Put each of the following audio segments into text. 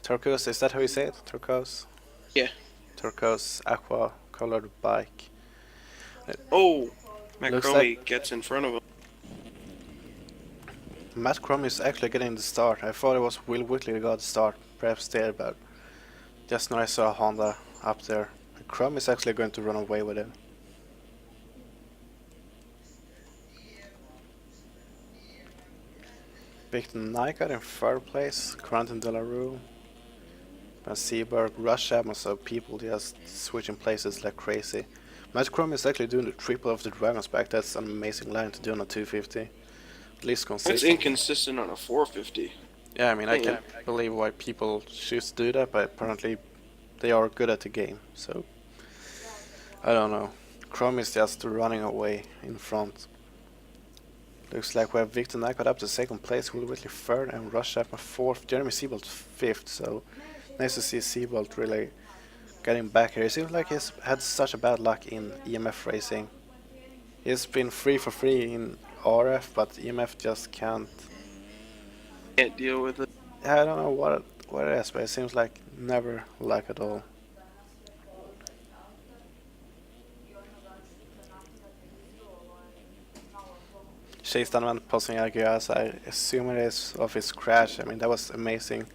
turquoise, is that how you say it? Turquoise? Yeah. Turquoise aqua colored bike. Oh, Looks McCromie gets in front of him. Matt Crumb is actually getting the start. I thought it was Will Whitley that got the start, perhaps there, but just now I saw Honda up there. Crumb is actually going to run away with it. Victor Nygaard in third place, Quentin Delarue, and Seaberg, Rush Chapman, so people just switching places like crazy. Matt Crumb is actually doing the triple of the Dragon's back. That's an amazing line to do on a 250. At least consistent. It's inconsistent on a 450. Yeah, I mean, I can't believe why people choose to do that, but apparently they are good at the game, so I don't know. Chrome is just running away in front. Looks like we have Victor Nygaard up to second place, Will Whitley third, and Rush Chapman fourth, Jeremy Seabolt fifth, so nice to see Seabolt really getting back here. It seems like he's had such a bad luck in EMF racing. He's been 3 for 3 in RF, but EMF just can't deal with it. I don't know what it is, but it seems like never luck at all. Chase Donovan posting Aguias, I assume it is of his crash. I mean, that was amazing.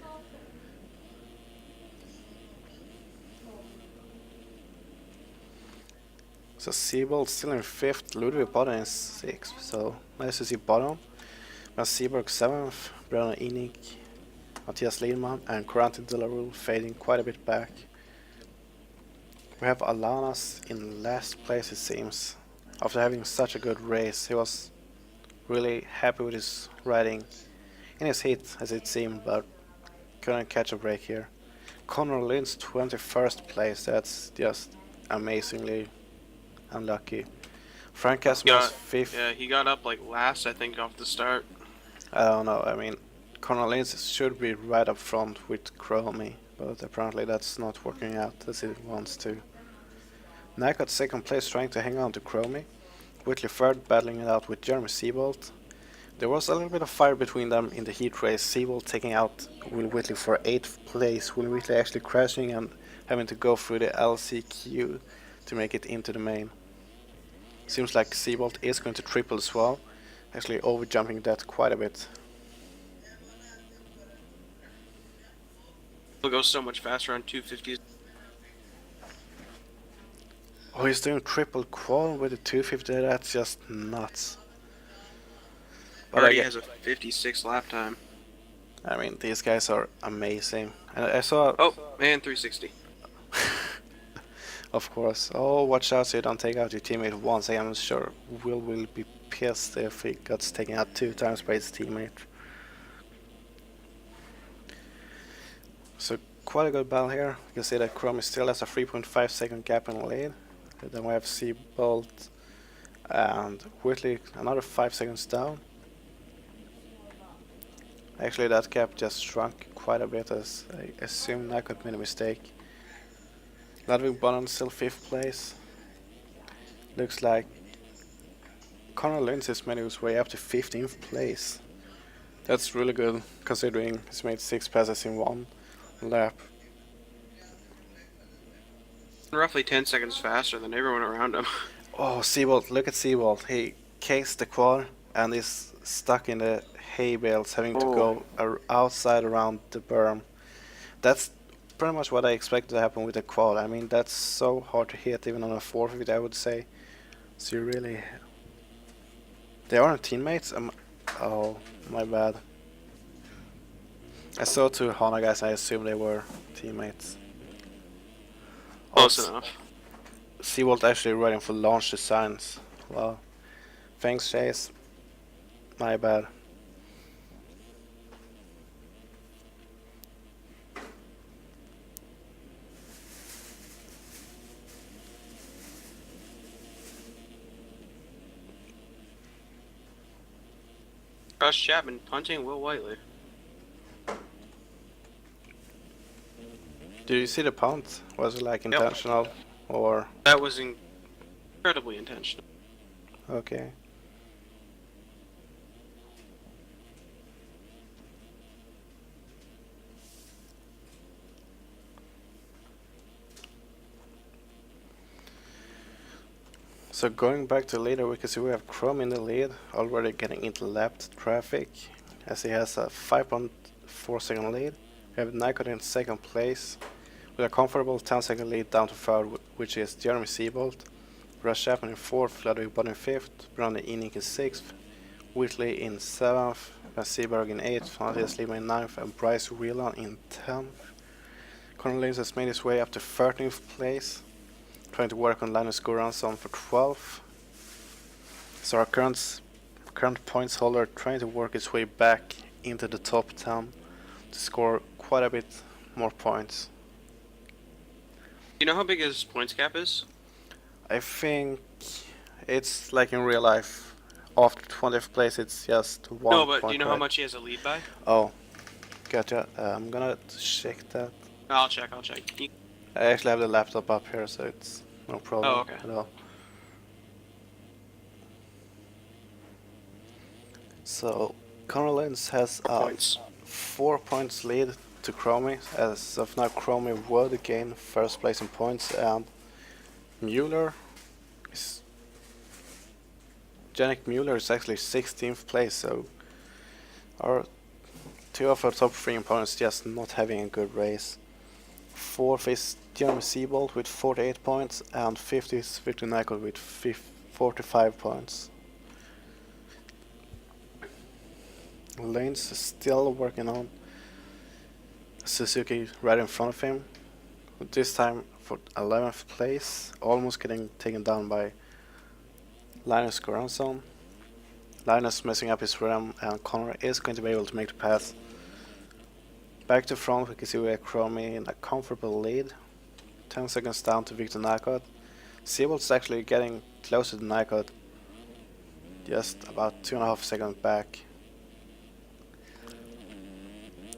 So Seabolt still in 5th, Ludwig Bottom in 6th, so nice to see Bottom. But Seaberg 7th, Brennan Enig, Matthias Lindman, and Corantin Delarue fading quite a bit back. We have Alanas in last place, it seems. After having such a good race, he was really happy with his riding in his heat, as it seemed, but couldn't catch a break here. Connor Lynn's 21st place, that's just amazingly unlucky. Frank Casimir's 5th. Yeah, he got up like last, I think, off the start. I don't know, I mean, Connor Lynn's should be right up front with Chromie, but apparently that's not working out as it wants to. Nygaard second place trying to hang on to Chromie. Whitley third battling it out with Jeremy Seabolt. There was a little bit of fire between them in the heat race, Seabolt taking out Will Whitley for 8th place, Will Whitley actually crashing and having to go through the LCQ to make it into the main. Seems like Seabolt is going to triple as well, actually overjumping that quite a bit. It'll go so much faster on 250s. Oh, he's doing triple qual with the 250, that's just nuts. But already has a 56 lap time. I mean, these guys are amazing. And I saw... Oh, man, 360. Of course. Oh, watch out so you don't take out your teammate once. I'm sure Will be pissed if he gets taken out 2 times by his teammate. So, quite a good battle here. You can see that Chromie still has a 3.5 second gap in the lead. Then we have Seabolt and Whitley another 5 seconds down. Actually, that gap just shrunk quite a bit, as I assume Nygaard made a mistake. Ludwig Bonham still 5th place. Looks like Connor Lynch made his way up to 15th place. That's really good, considering he's made 6 passes in 1 lap. Roughly 10 seconds faster than everyone around him. Oh, Seabolt, look at Seabolt. He cased the quad and is stuck in the hay bales, having to go outside around the berm. That's pretty much what I expected to happen with the quad. I mean, that's so hard to hit, even on a 450, I would say. So you really... They aren't teammates? Oh, my bad. I saw 2 Honda guys, I assumed they were teammates. Close enough. Seabolt actually riding for launch designs. Wow. Thanks, Chase. My bad. Rush Chapman punting Will Whiteley. Did you see the punt? Was it like intentional or? That was incredibly intentional. Okay. So going back to leader, we can see we have Chrome in the lead, already getting into lapped traffic, as he has a 5.4 second lead. We have Nikon in second place, with a comfortable 10-second lead down to third, which is Jeremy Seabolt. Rush Chapman in fourth, Ludwig Bott in fifth, Brandon Enik in sixth, Whitley in seventh, Van Seberg in eighth, Matthias Lima in ninth, and Bryce Whelan in 10th. Conor Lins has made his way up to 13th place, trying to work on Linus Goransson for 12th. So our current points holder trying to work his way back into the top 10 to score quite a bit more points. You know how big his points cap is? I think it's like in real life. After 20th place, it's just 1 No, but point. do you know how much he has a lead by? Oh, gotcha. I'm gonna check that. I'll check. I actually have the laptop up here, so it's no problem Oh, okay. at all. So Conor Lins has 4 points lead to Chromie. As of now, Chromie would gain first place in points, and Janik Mueller is actually 16th place. So our two of our top 3 opponents just not having a good race. Fourth is Jeremy Seabolt with 48 points, and fifth is Victor Nycol with 45 points. Lanes is still working on Suzuki right in front of him, this time for 11th place, almost getting taken down by Linus Goransson. Linus messing up his ram, and Connor is going to be able to make the pass. Back to front, we can see we have Chromie in a comfortable lead, 10 seconds down to Victor Nycol. Seabolt's actually getting closer to Nycol, just about 2.5 seconds back.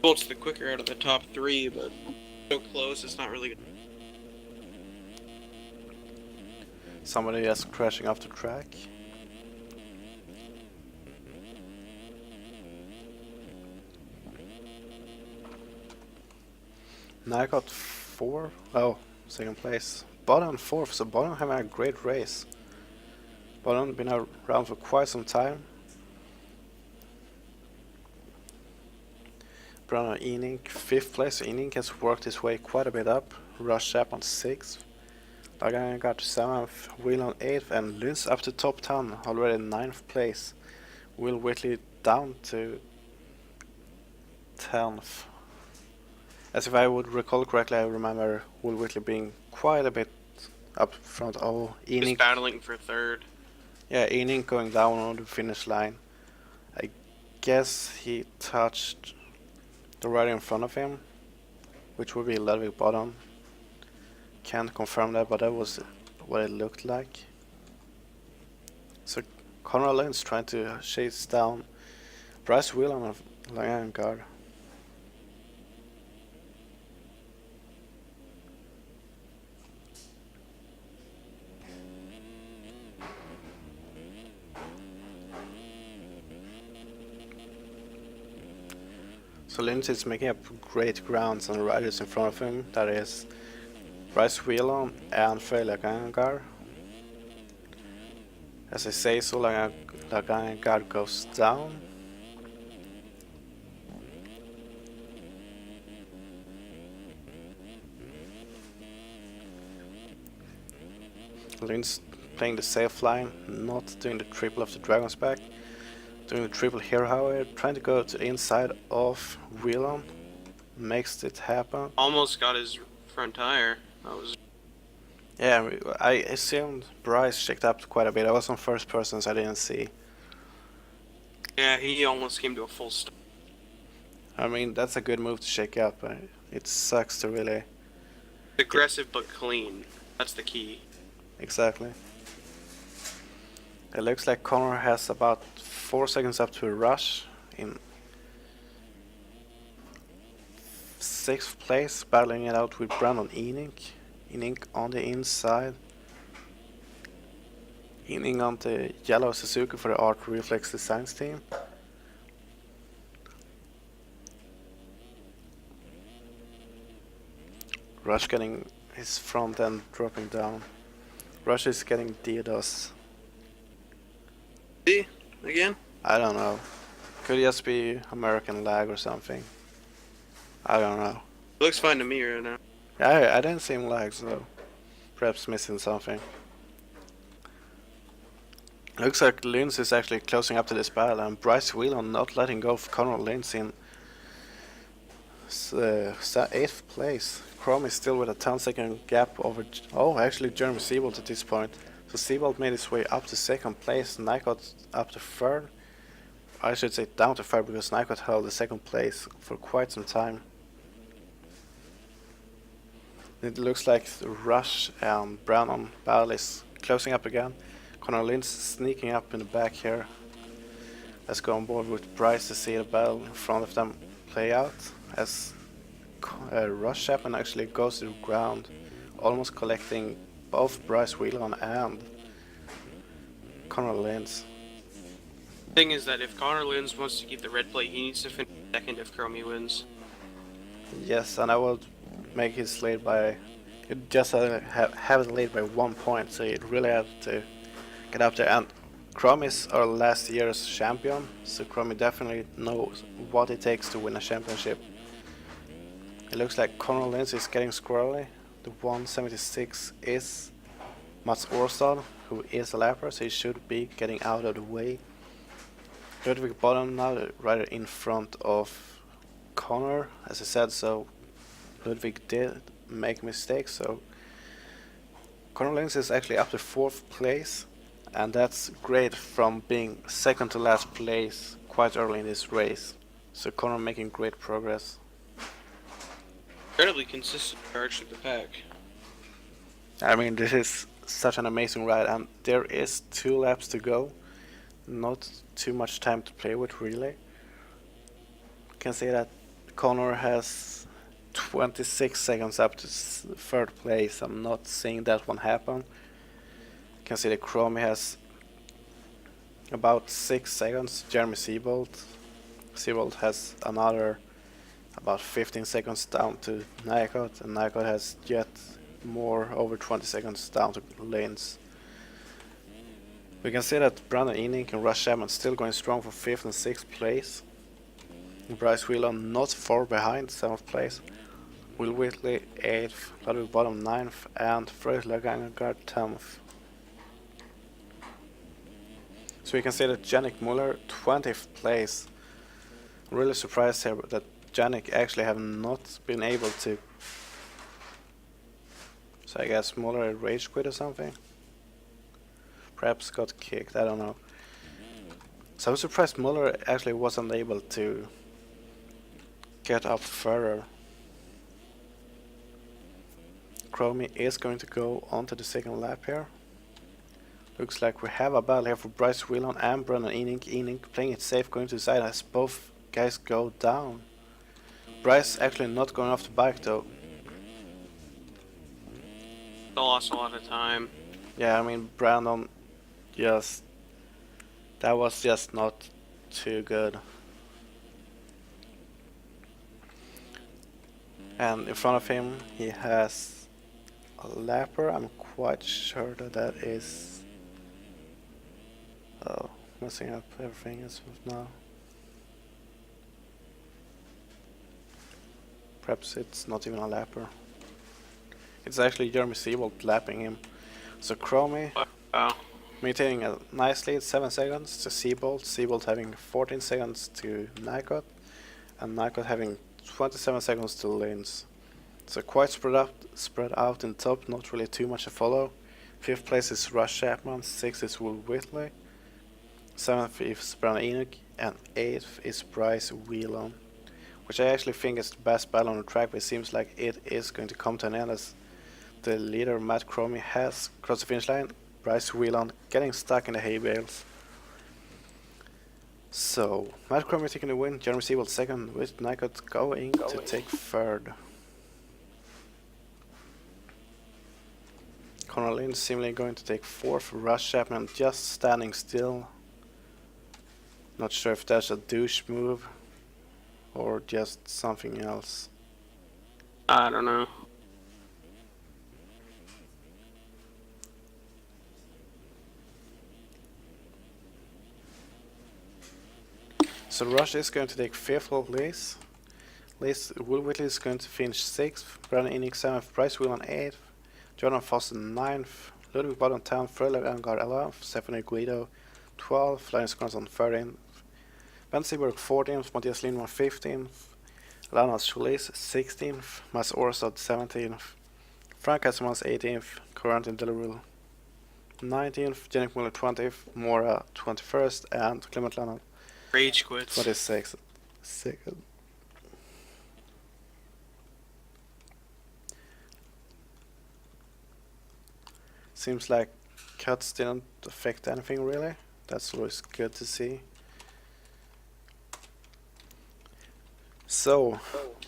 Bolt's the quicker out of the top 3, but so close, it's not really good. Somebody is crashing off the track. Nycol 4, second place. Bottom 4th, so Bottom having a great race. Bottom been around for quite some time. Brandon Enik 5th place. Enik has worked his way quite a bit up. Rush Chap on 6th. Lagan got 7th, Wheel on 8th, and Lins up to top 10, already 9th place. Will Whitley down to 10th. As if I would recall correctly, I remember Will Whitley being quite a bit up front. Oh, Enik. He's battling for 3rd. Yeah, Enik going down on the finish line. I guess he touched the rider in front of him, which would be Ludwig Bottom. Can't confirm that, but that was what it looked like. So Conrad Lins trying to chase down Bryce Whelan of Langan Guard. So Lins is making up great grounds on the riders in front of him. That is Bryce Whelan and Frey Lagangar. As I say so, Lagangar goes down. Lins playing the safe line, not doing the triple of the Dragon's Back. Doing the triple here, however, trying to go to the inside of Whelan. Makes it happen. Almost got his front tire. That was... Yeah, I assumed Bryce checked up quite a bit. I was on first person, so I didn't see. Yeah, he almost came to a full stop. I mean, that's a good move to shake up. It sucks to really... Aggressive but clean. That's the key. Exactly. It looks like Connor has about 4 seconds up to a rush in 6th place, battling it out with Brandon Enik. Enik on the inside. Enik on the yellow Suzuki for the Art Reflex Designs team. Rush getting his front end dropping down. Russia is getting DDoS. See? Again? I don't know. Could just be American lag or something. I don't know. Looks fine to me right now. I didn't see him lag, so perhaps missing something. Looks like Linz is actually closing up to this battle, and Bryce Whelan not letting go of Conor Linz in 8th place. Chrome is still with a 10-second gap over. Actually Jeremy Seabolt at this point. So Seabolt made his way up to 2nd place, Nycott up to 3rd. I should say down to 3rd because Nycott held the 2nd place for quite some time. It looks like the Rush and Brown battle is closing up again. Conor Linz sneaking up in the back here. Let's go on board with Bryce to see the battle in front of them play out as Rush Chapman actually goes to the ground, almost collecting both Bryce Whelan and Conor Linz. Thing is that if Conor Linz wants to keep the red plate, he needs to finish 2nd if Chromie wins. Yes, and I will make his lead by just have the lead by 1 point, so you really have to get up there. And Chromie is our last year's champion, so Chromie definitely knows what it takes to win a championship. It looks like Conor Linz is getting squirrely. The 176 is Mats Årstad, who is a lapper, so he should be getting out of the way. Ludwig bottom now, right in front of Conor, as I said, so Ludwig did make mistakes, so Conor Linz is actually up to 4th place, and that's great from being 2nd to last place quite early in this race. So Conor making great progress. Incredibly consistent charge to the pack. I mean, this is such an amazing ride, and there is 2 laps to go. Not too much time to play with, really. You can see that Conor has 26 seconds up to 3rd place. I'm not seeing that one happen. You can see that Chromie has about 6 seconds. Jeremy Seabolt has another about 15 seconds down to Nycott, and Nycott has yet more, over 20 seconds down to Linz. We can see that Brandon Enink and Rush Chapman still going strong for 5th and 6th place. Bryce Whelan not far behind, 7th place. Will Whitley 8th, Ludwig Bottom 9th, and Fredrik Lagangar 10th. So we can see that Yannick Muller 20th place. I'm really surprised here that Yannick actually have not been able to. So I guess Muller rage quit or something. Perhaps got kicked, I don't know. So I'm surprised Muller actually wasn't able to get up further. Chromie is going to go on to the 2nd lap here. Looks like we have a battle here for Bryce Whelan and Brandon Enink. Enink playing it safe, going to the side as both guys go down. Bryce actually not going off the bike though. They lost a lot of time. Yeah, I mean Brandon that was just not too good. And in front of him he has a lapper. I'm quite sure that is messing up everything as of now. Perhaps it's not even a lapper. It's actually Jeremy Seabolt lapping him. So Chromie maintaining a nice lead, 7 seconds to Seabolt. Seabolt having 14 seconds to Nycott, and Nycott having 27 seconds to Linz. So quite spread out in top, not really too much to follow. 5th place is Rush Chapman, 6th is Will Whitley, 7th is Brandon Enink, and 8th is Bryce Whelan, which I actually think is the best battle on the track, but it seems like it is going to come to an end as the leader Matt Chromie has crossed the finish line. Bryce Whelan getting stuck in the hay bales. So Matt Chromie taking the win, Jeremy Seabolt 2nd, with Nycott going to take 3rd. Conor Linz seemingly going to take 4th, Rush Chapman just standing still. Not sure if that's a douche move or just something else. I don't know. So Rush is going to take 5th place. Will Whitley is going to finish 6th. Brandon Innick 7th. Bryce Whelan 8th. Jordan Foster 9th. Ludwig Bottom 10th. Fröler Engar 11th. Stephanie Guido 12th. Linus Gronson 13th. Ben Seberg 14th. Matthias Lindman 15th. Lana Schulis 16th. Mas Orsad 17th. Frank Casimans 18th. Corentin Delarue 19th. Janik Muller 20th. Mora 21st. And Clement Lana Rage quits. 26th. Second. Seems like cuts didn't affect anything really. That's always good to see. So,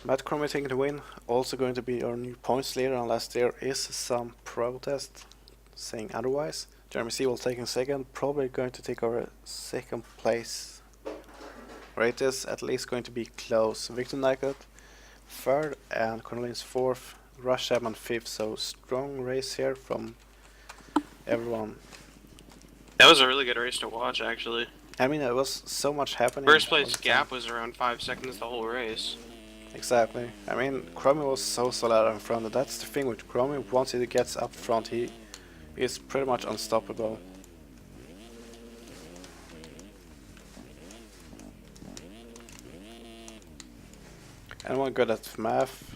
Matt Cromie taking the win. Also going to be our new points leader unless there is some protest saying otherwise. Jeremy Sewell taking second. Probably going to take our second place. Rate is at least going to be close. Victor Nycott third and Cornelius 4th. Rush Chapman 5th. So strong race here from everyone. That was a really good race to watch, actually. I mean, there was so much happening. First place gap was around 5 seconds the whole race. Exactly. I mean, Cromie was so solid in front. That's the thing with Cromie. Once he gets up front, he is pretty much unstoppable. Anyone good at math?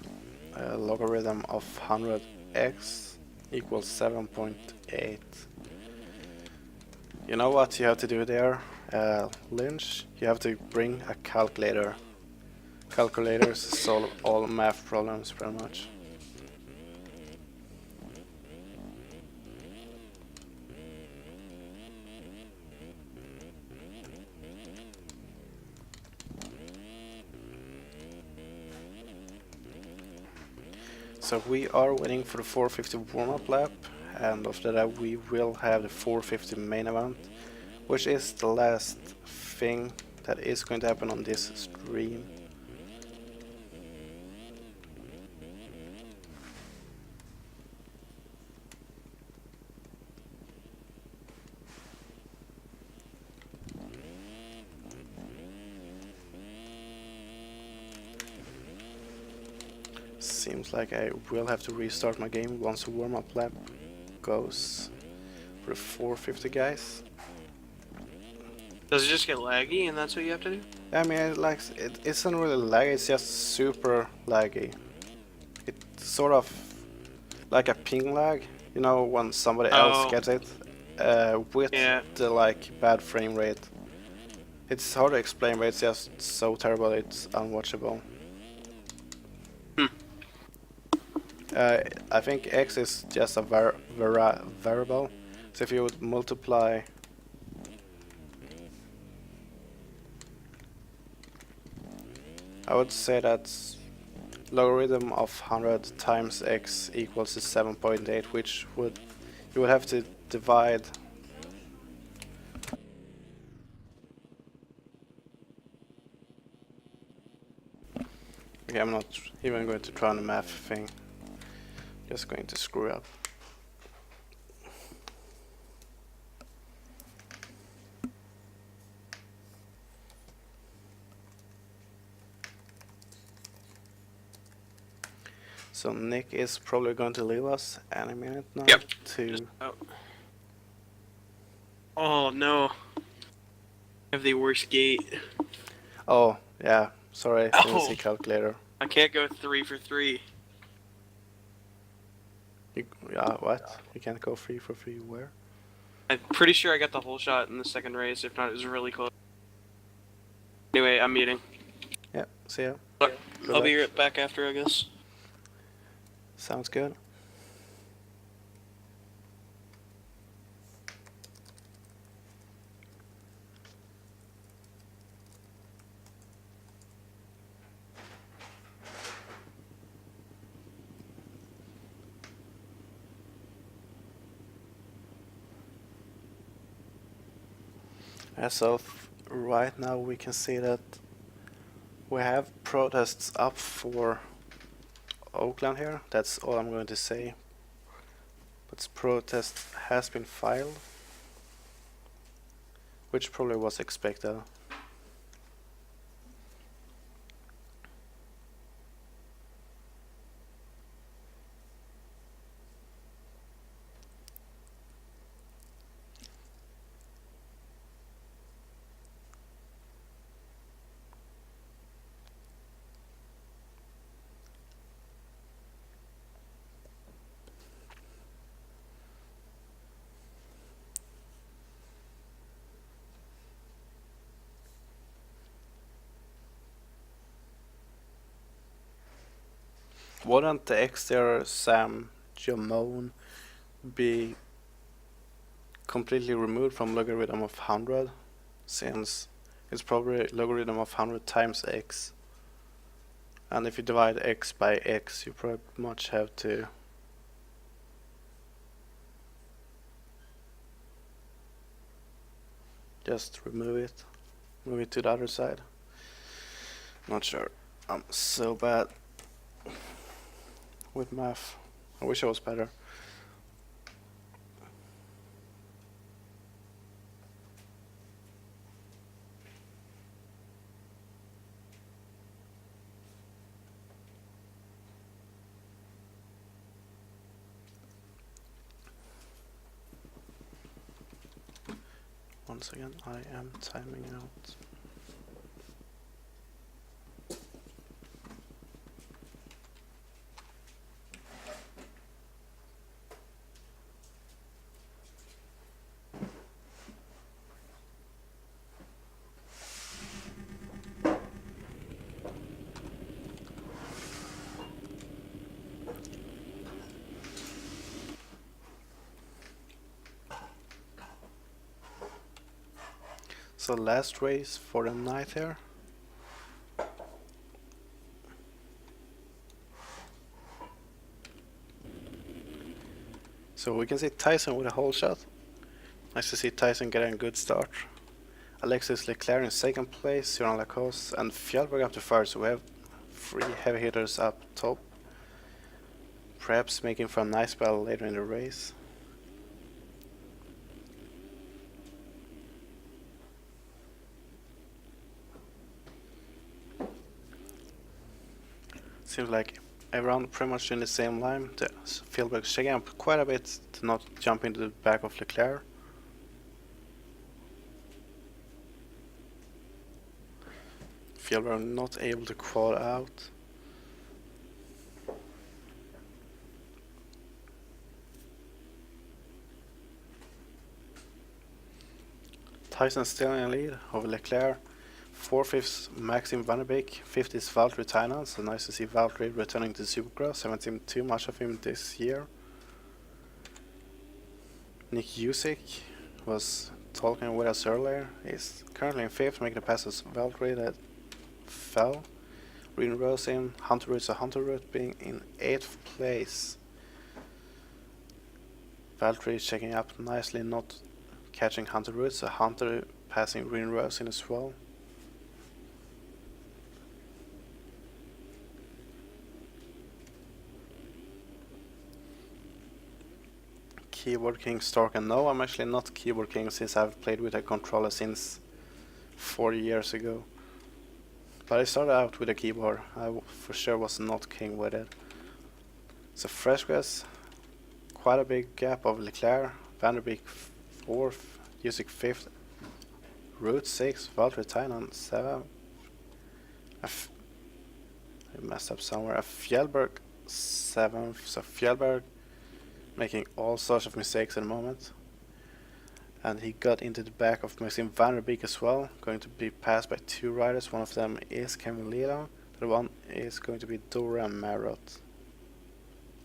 Logarithm of 100x equals 7.8. You know what you have to do there, Lynch? You have to bring a calculator. Calculators solve all math problems pretty much. So we are waiting for the 450 warm-up lap, and after that we will have the 450 main event, which is the last thing that is going to happen on this stream. Seems like I will have to restart my game once the warm-up lap goes for the 450 guys. Does it just get laggy and that's what you have to do? I mean, it isn't really laggy, it's just super laggy. It's sort of like a ping lag, you know, when somebody else gets it, with the like bad frame rate. It's hard to explain, but it's just so terrible it's unwatchable. I think x is just a variable, so if you would multiply I would say that logarithm of 100 times x equals to 7.8, which would you would have to divide okay, I'm not even going to try on the math thing. Just going to screw up. So Nick is probably going to leave us any minute now. Yep. To Oh no. I have the worst gate. Oh yeah, sorry, I didn't see calculator. I can't go 3 for 3. Yeah, what? You can't go 3 for 3 where? I'm pretty sure I got the whole shot in the second race, if not it was really close. Anyway, I'm meeting. Yeah, see ya. I'll be right back after, I guess. Sounds good. As of right now, we can see that we have protests up for Oakland here. That's all I'm going to say. But protest has been filed, which probably was expected. Wouldn't the exterior Sam Jamone be completely removed from logarithm of 100, since it's probably logarithm of 100 times x, and if you divide x by x you pretty much have to just move it to the other side. Not sure, I'm so bad with math. I wish I was better. Once again, I am timing out. So last race for the night here. So we can see Tyson with a whole shot. Nice to see Tyson getting a good start. Alexis Leclerc in second place, Joran Lacoste and Fjallberg up to third, so we have 3 heavy hitters up top. Perhaps making for a nice battle later in the race. Seems like everyone pretty much in the same line. Fjallberg's checking up quite a bit to not jump into the back of Leclerc. Fjallberg not able to quad out. Tyson still in the lead over Leclerc. 4th is Maxim Van der Beek, 5th is Valtteri Tainen, so nice to see Valtteri returning to Supercross. Haven't seen too much of him this year. Nick Usick was talking with us earlier. He's currently in 5th, making a pass as Valtteri that fell. Reen Rose in, Hunter Root being in 8th place. Valtteri checking up nicely, not catching Hunter Root, so Hunter passing Reen Rose in as well. Keyboard King Stark, and no, I'm actually not Keyboard King since I've played with a controller since 40 years ago. But I started out with a keyboard. I for sure was not king with it. So fresh grass, quite a big gap of Leclerc, Van der Beek 4th, Usyk 5th, Root 6th, Valtteri Tainen 7th. I messed up somewhere. Fjallberg 7th, so Fjallberg making all sorts of mistakes at the moment. And he got into the back of Maxim Van der Beek as well, going to be passed by 2 riders. One of them is Kevin Leland, the other one is going to be Dora Marot.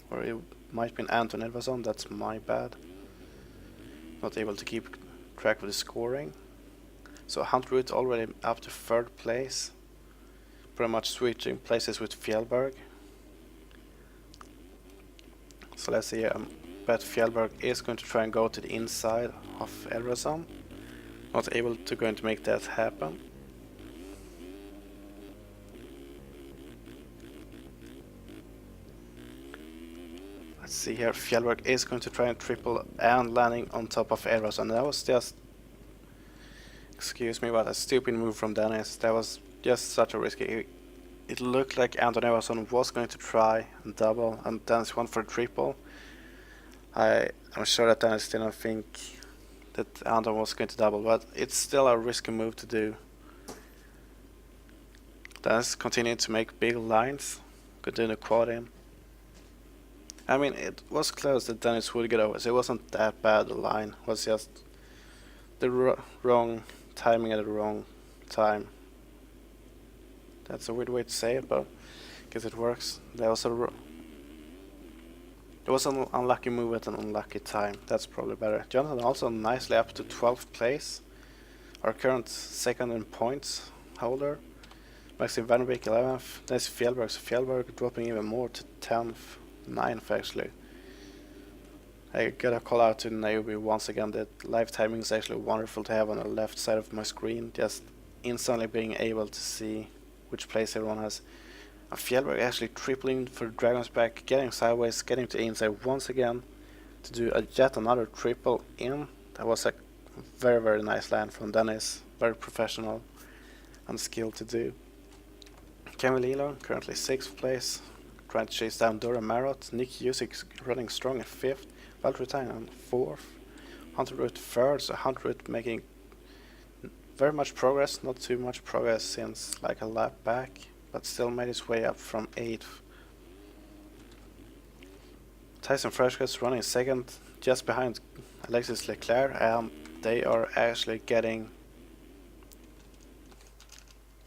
Or it might be Anton Edvardsson, that's my bad. Not able to keep track of the scoring. So Hunter Root already up to 3rd place. Pretty much switching places with Fjallberg. So let's see, bet Fjallberg is going to try and go to the inside of Edvardsson. Not able to going to make that happen. Let's see here, Fjallberg is going to try and triple and landing on top of Edvardsson. That was just, excuse me, but a stupid move from Dennis. That was just such a risky. It looked like Anton Edvardsson was going to try and double, and Dennis went for a triple. I'm sure that Dennis didn't think that Anton was going to double, but it's still a risky move to do. Dennis continued to make big lines, continue to quad in. I mean, it was close that Dennis would get over, so it wasn't that bad. The line was just the wrong timing at the wrong time. That's a weird way to say it, but Guess it works. There was it was an unlucky move at an unlucky time. That's probably better. Jonathan also nicely up to 12th place. Our current second in points holder. Maxim Vanderbeek 11th. There's Fjellberg. So Fjellberg dropping even more to 10th. 9th actually. I gotta call out to Niobe once again that live timing is actually wonderful to have on the left side of my screen. Just instantly being able to see which place everyone has. Fjellberg actually tripling for Dragon's Back, getting sideways, getting to inside once again to do yet another triple in. That was a very nice land from Dennis, very professional and skilled to do. Kevin Lilo currently 6th place, trying to chase down Dora Marot. Nick Usyk running strong at 5th, Valtteri Tainen 4th, Hunter Root 3rd, so Hunter Root making very much progress, not too much progress since like a lap back, but still made his way up from 8th. Tyson Freshcuts running 2nd, just behind Alexis Leclerc, and they are actually getting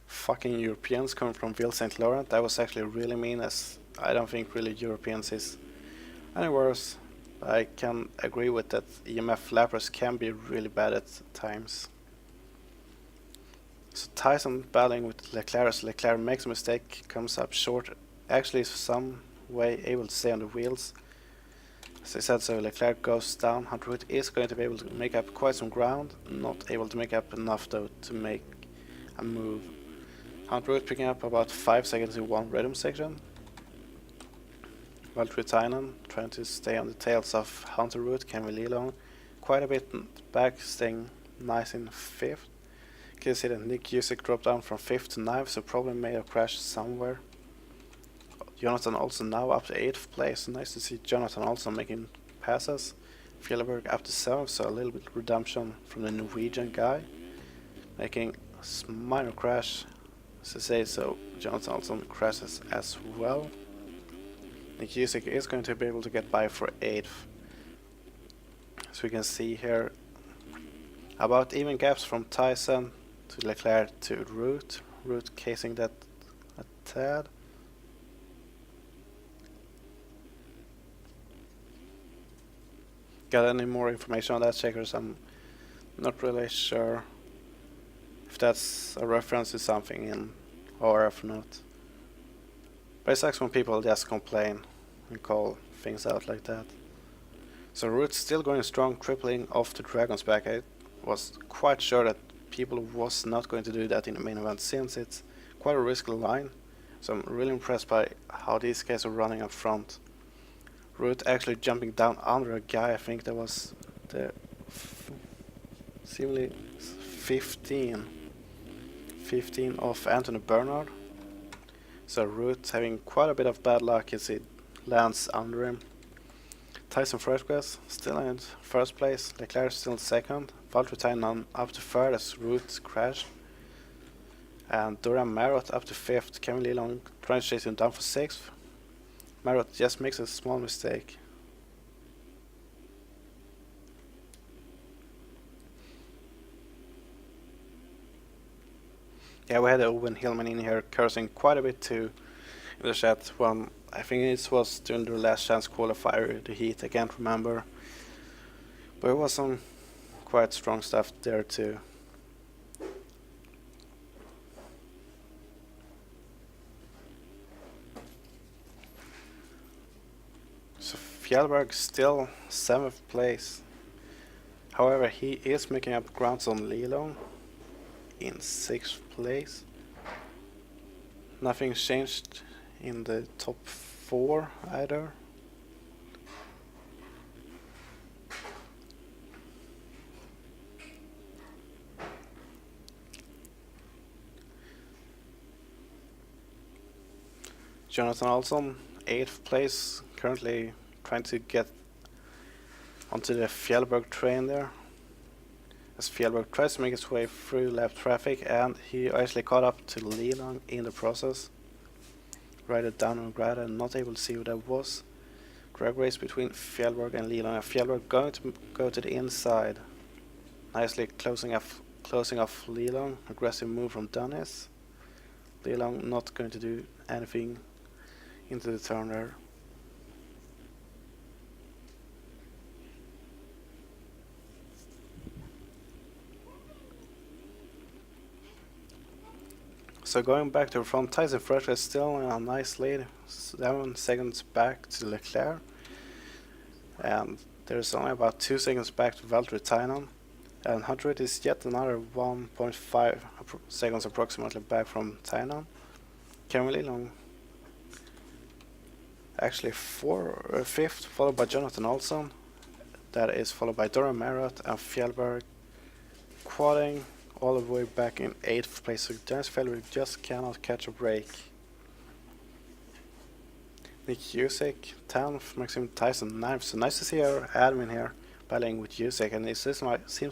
fucking Europeans coming from Ville Saint Laurent. That was actually really mean, as I don't think really Europeans is any worse. I can agree with that. EMF lappers can be really bad at times. So Tyson battling with Leclerc. So Leclerc makes a mistake, comes up short, actually some way able to stay on the wheels. As I said, so Leclerc goes down. Hunter Root is going to be able to make up quite some ground, not able to make up enough though to make a move. Hunter Root picking up about 5 seconds in one rhythm section. Valtteri Tainen trying to stay on the tails of Hunter Root, Kevin Lilo quite a bit back, staying nice in 5th. Can you see that Nick Usyk dropped down from 5th to 9th, so probably made a crash somewhere. Jonathan also now up to 8th place. Nice to see Jonathan also making passes. Fjellberg up to 7th, so a little bit redemption from the Norwegian guy. Making a minor crash, as I say, so Jonathan also crashes as well. Nick Usyk is going to be able to get by for 8th. So we can see here about even gaps from Tyson to Leclerc to Root. Root casing that a tad. Got any more information on that, checkers? I'm not really sure if that's a reference to something in ORF or not. But it sucks when people just complain and call things out like that. So Root's still going strong, tripling off the Dragon's Back. I was quite sure that people was not going to do that in the main event, since it's quite a risky line. So I'm really impressed by how these guys are running up front. Root actually jumping down under a guy, I think that was the seemingly 15 of Anthony Bernard. So Root having quite a bit of bad luck as he lands under him. Tyson Freshquest still in 1st place, Leclerc still 2nd, Valtteri Tainen up to 3rd as Root crashed, and Dora Marot up to 5th, Kevin Lilong trying to chase him down for 6th. Marot just makes a small mistake. Yeah, we had Owen Hillman in here cursing quite a bit too in the chat. When I think it was during the last chance qualifier, the heat, I can't remember. But it was some quite strong stuff there too. So Fjellberg still 7th place. However, he is making up grounds on Lilo in 6th place. Nothing's changed in the top 4 either. Jonathan Olson 8th place, currently trying to get onto the Fjellberg train there. As Fjellberg tries to make his way through lap traffic, and he actually caught up to Leland in the process. Right down on Grad and not able to see who that was. Drag race between Fjellberg and Leland. Fjellberg going to go to the inside. Nicely closing off Leland. Aggressive move from Dennis. Leland not going to do anything into the turn there. So going back to the front, Tyson Fresh is still in a nice lead, 7 seconds back to Leclerc, and there's only about 2 seconds back to Valtteri Tainen, and Hunter is yet another 1.5 seconds approximately back from Tainen. Kevin Leland actually 5th, followed by Jonathan Olson. That is followed by Dorian Merritt and Fjellberg quadding all the way back in 8th place. So Dennis Fjellberg just cannot catch a break. Nick Usyk 10th, Maxim Tyson 9th. So nice to see our admin here battling with Usyk, and it seems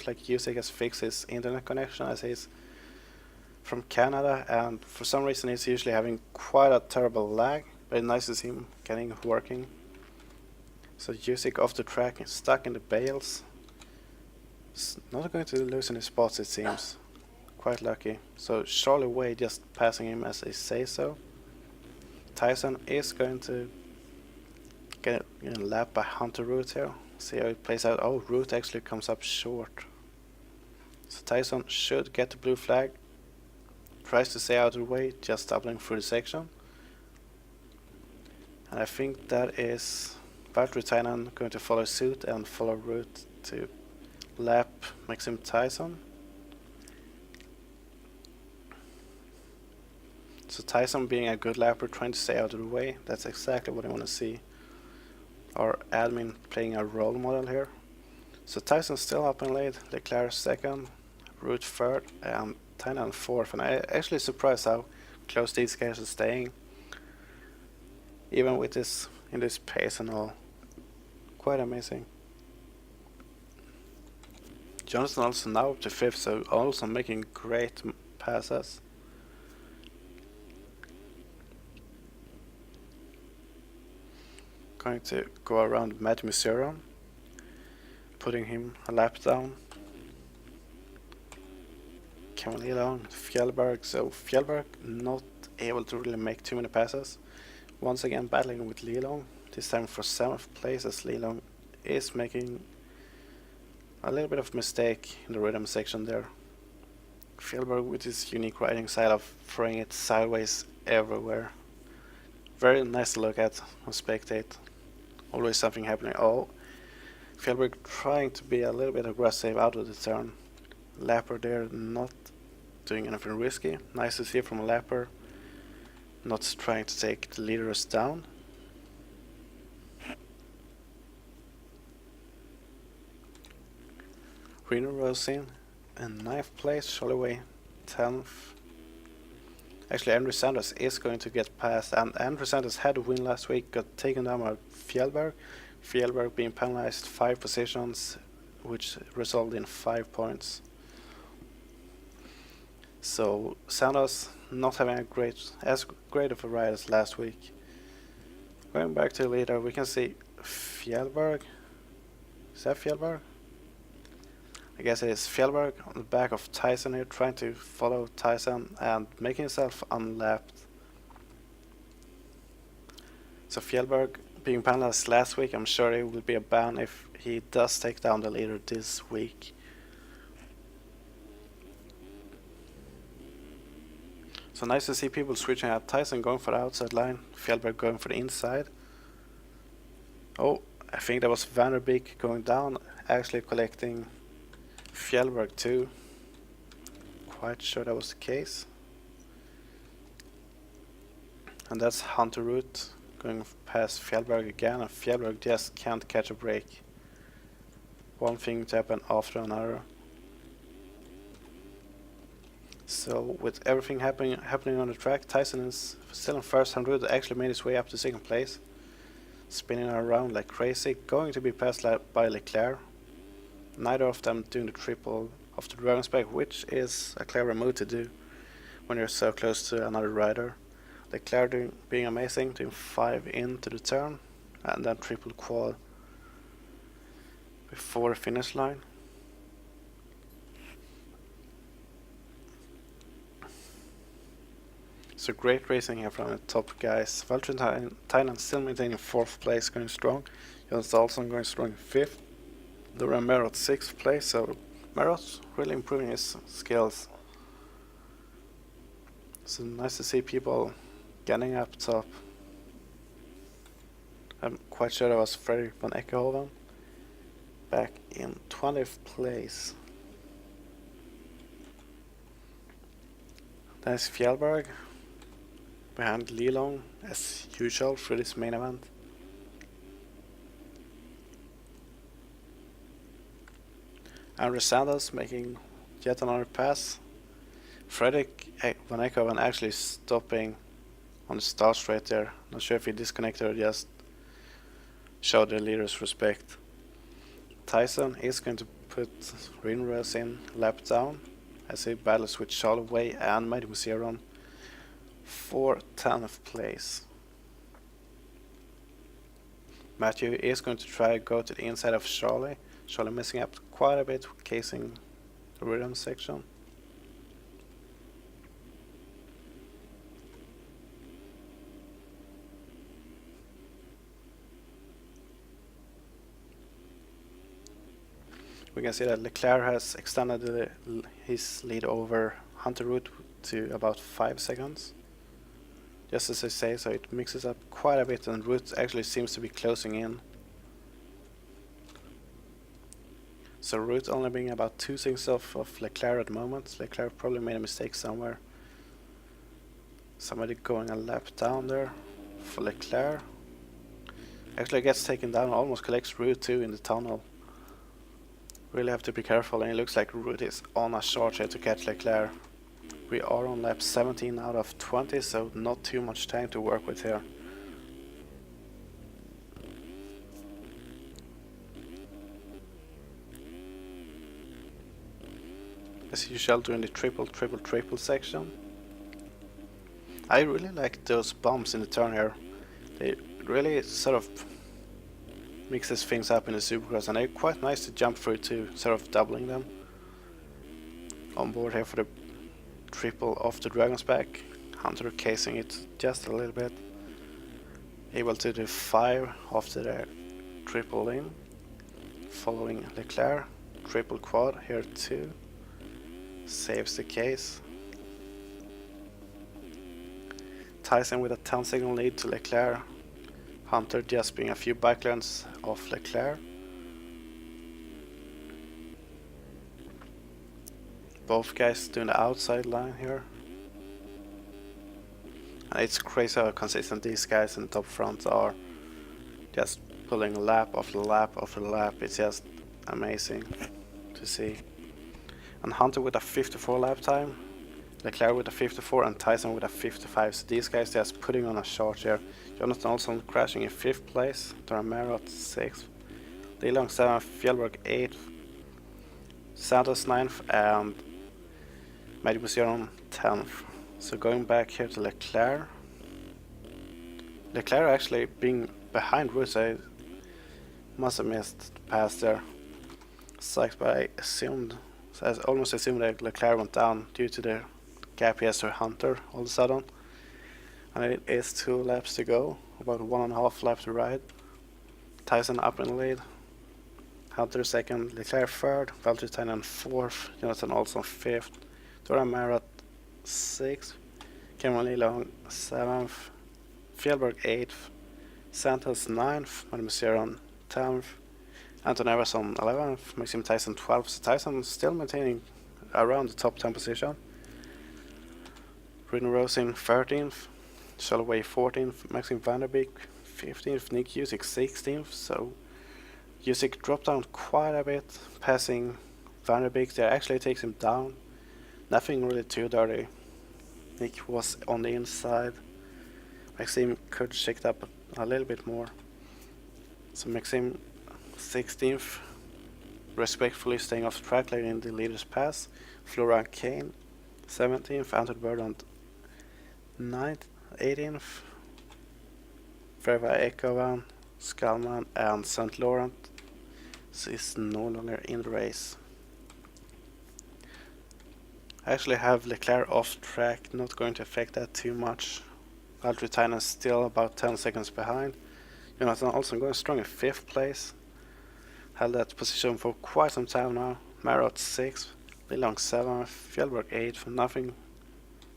like Usyk has fixed his internet connection as he's from Canada, and for some reason he's usually having quite a terrible lag, but it's nice to see him getting working. So Usyk off the track, stuck in the bales. It's not going to lose any spots, it seems. Quite lucky. So Charlie Way just passing him as they say so. Tyson is going to get a lap by Hunter Root here. See how it plays out. Oh, Root actually comes up short. So Tyson should get the blue flag. Tries to stay out of the way, just doubling through the section. And I think that is Valtteri Tainen going to follow suit and follow Root to lap Maxim Tyson. So Tyson being a good lapper, trying to stay out of the way. That's exactly what I want to see. Our admin playing a role model here. So Tyson's still up in lead, Leclerc 2nd, Root 3rd, and Tainen 4th. And I'm actually surprised how close these guys are staying, even with this in this pace and all. Quite amazing. Jonathan also now up to 5th, so also making great passes. Going to go around Matt Museron, putting him a lap down. Kevin Leland, Fjellberg, so Fjellberg not able to really make too many passes. Once again battling with Leland, this time for 7th place, as Leland is making a little bit of mistake in the rhythm section there. Fjellberg with his unique riding style of throwing it sideways everywhere. Very nice to look at or spectate. Always something happening. Oh, Fjellberg trying to be a little bit aggressive out of the turn. Lapper there not doing anything risky. Nice to see from a lapper. Not trying to take the leaders down. Reno Rosin in 9th place, Sholaway 10th. Actually, Andrew Sanders is going to get past, and Andrew Sanders had a win last week, got taken down by Fjellberg. Fjellberg being penalized 5 positions, which resulted in 5 points. So Sanders not having as great of a ride as last week. Going back to the leader, we can see Fjellberg. Is that Fjellberg? I guess it is Fjellberg on the back of Tyson here, trying to follow Tyson and making himself unlapped. So Fjellberg being penalized last week, I'm sure it will be a ban if he does take down the leader this week. So nice to see people switching out. Tyson going for the outside line, Fjellberg going for the inside. Oh, I think that was Vanderbeek going down, actually collecting Fjellberg too. Quite sure that was the case. And that's Hunter Root going past Fjellberg again, and Fjellberg just can't catch a break. One thing to happen after another. So with everything happening on the track, Tyson is still in first. Hunter Root actually made his way up to 2nd place, spinning around like crazy, going to be passed by Leclerc. Neither of them doing the triple of the dragon spike, which is a clever move to do when you're so close to another rider. Leclerc being amazing, doing 5 into the turn, and then triple quad before the finish line. So great racing here from the top guys. Thailand still maintaining 4th place, going strong. Jonas Dahlson going strong in 5th. Doran Merritt 6th place, so Merritt really improving his skills. So nice to see people getting up top. I'm quite sure that was Fredrik van Eckerhoven back in 20th place. There's Fjellberg behind Lilong as usual for this main event. Andrew Sanders making yet another pass. Fredrik van Eckerhoven actually stopping on the start straight there. Not sure if he disconnected or just showed the leaders respect. Tyson is going to put Rinrose in lap down as he battles with Charleway and Mighty Museron for 10th place. Matthew is going to try to go to the inside of Charlie. Charlie messing up quite a bit, casing the rhythm section. We can see that Leclerc has extended his lead over Hunter Root to about 5 seconds. Just as I say, so it mixes up quite a bit and Root actually seems to be closing in. So Root only being about 2 seconds off of Leclerc at the moment. Leclerc probably made a mistake somewhere. Somebody going a lap down there for Leclerc. Actually gets taken down, almost collects Root 2 in the tunnel. Really have to be careful, and it looks like Root is on a short here to catch Leclerc. We are on lap 17 out of 20, so not too much time to work with here. As usual, doing the triple section. I really like those bumps in the turn here. They really sort of mixes things up in the Supercross, and they're quite nice to jump through too, sort of doubling them. On board here for the triple off the Dragon's back. Hunter casing it just a little bit. Able to do 5 after the triple in. Following Leclerc. Triple quad here too. Saves the case. Tyson with a 10-second lead to Leclerc. Hunter just being a few bike lengths off Leclerc. Both guys doing the outside line here. And it's crazy how consistent these guys in the top front are. Just pulling lap after lap after lap. It's just amazing to see. And Hunter with a 54 lap time. Leclerc with a 54 and Tyson with a 55. So these guys just putting on a short here. Jonathan Olsson crashing in 5th place. Doran Merritt 6th. Lilong 7th. Fjellberg 8th. Santos 9th and Mighty Museron 10th. So going back here to Leclerc. Leclerc actually being behind Root. I must have missed the pass there. Sucks, but I assumed, so I almost assumed that Leclerc went down due to the gap he has to Hunter all of a sudden. And it is 2 laps to go, about 1.5 laps to ride. Tyson up in the lead. Hunter 2nd, Leclerc 3rd, Valtteri Tainen 4th, Jonathan Olsson 5th, Doran Merritt 6th, Cameron Lilong 7th, Fjellberg 8th, Santos 9th, Mighty Museron 10th, Anton Everson 11th, Maxim Tyson 12th. So Tyson still maintaining around the top 10 position. Rinrose 13th, Shalaway 14th, Maxim Vanderbeek 15th, Nick Usyk 16th. So Usyk dropped down quite a bit, passing Vanderbeek. That actually takes him down. Nothing really too dirty. Nick was on the inside. Maxim could shake it up a little bit more. So Maxim 16th, respectfully staying off track, letting the leaders pass. Florian Kane 17th, Anton Verdant 9th, 18th, Freva Ekovan, Skalman and St. Laurent is no longer in the race. I actually have Leclerc off track, not going to affect that too much. Valtteri is still about 10 seconds behind. Jonathan Olsen going strong in 5th place. Held that position for quite some time now. Marot 6th, Lilong 7th, Fjellberg 8th, nothing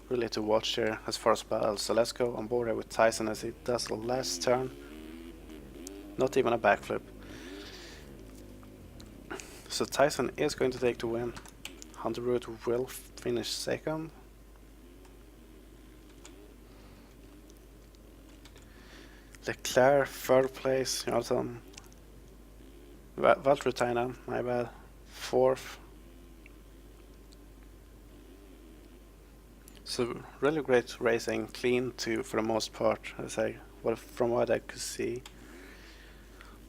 really to watch here as far as battles. So let's go on board here with Tyson as he does the last turn. Not even a backflip. So Tyson is going to take the win. Hunter Root will finish 2nd. Leclerc 3rd place. Jonathan Valtteri, my bad, 4th. So really great racing, clean too for the most part, from what I could see.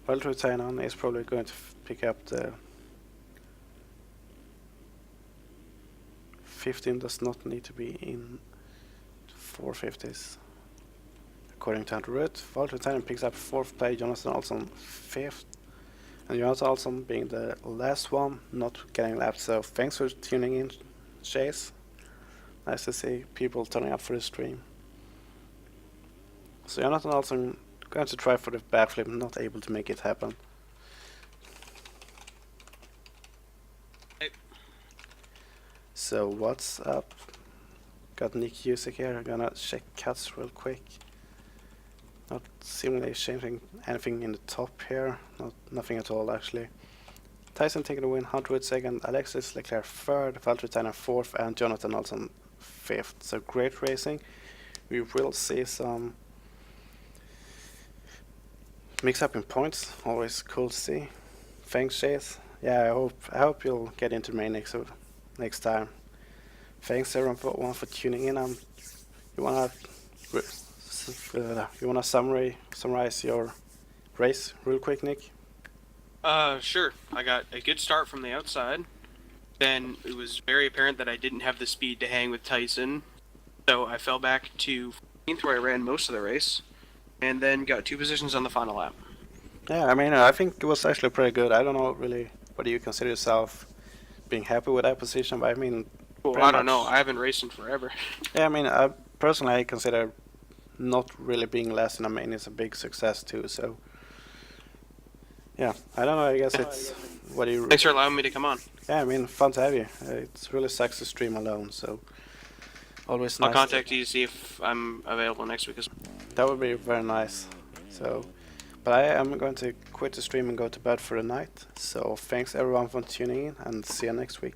Valtteri is probably going to pick up the 15, does not need to be in 450s. According to Hunter Root, Valtteri picks up 4th place, Jonathan Olsen 5th. And Jonathan Olsen being the last one, not getting lapped. So thanks for tuning in, Chase. Nice to see people turning up for the stream. So Jonathan Olsen going to try for the backflip, not able to make it happen. Hey. So what's up? Got Nick Usick here. I'm gonna check cuts real quick. Not seemingly changing anything in the top here. Nothing at all actually. Tyson taking the win, Hunter Root 2nd, Alexis Leclerc 3rd, Valtteri 4th, and Jonathan Olsen 5th. So great racing. We will see some mix up in points. Always cool to see. Thanks, Chase. Yeah, I hope you'll get into the main next time. Thanks everyone for tuning in. You wanna summarize your race real quick, Nick? Sure. I got a good start from the outside. Then it was very apparent that I didn't have the speed to hang with Tyson. So I fell back to 14th where I ran most of the race. And then got 2 positions on the final lap. Yeah, I mean, I think it was actually pretty good. I don't know really whether you consider yourself being happy with that position, but I mean... Well, I don't know. I haven't raced in forever. Yeah, I mean, personally I consider not really being last in a main is a big success too, so... Yeah, I don't know, I guess it's... What do you... Thanks for allowing me to come on. Yeah, I mean, fun to have you. It really sucks to stream alone, so... Always nice. I'll contact you to see if I'm available next week. That would be very nice. So... But I am going to quit the stream and go to bed for the night. So thanks everyone for tuning in and see you next week.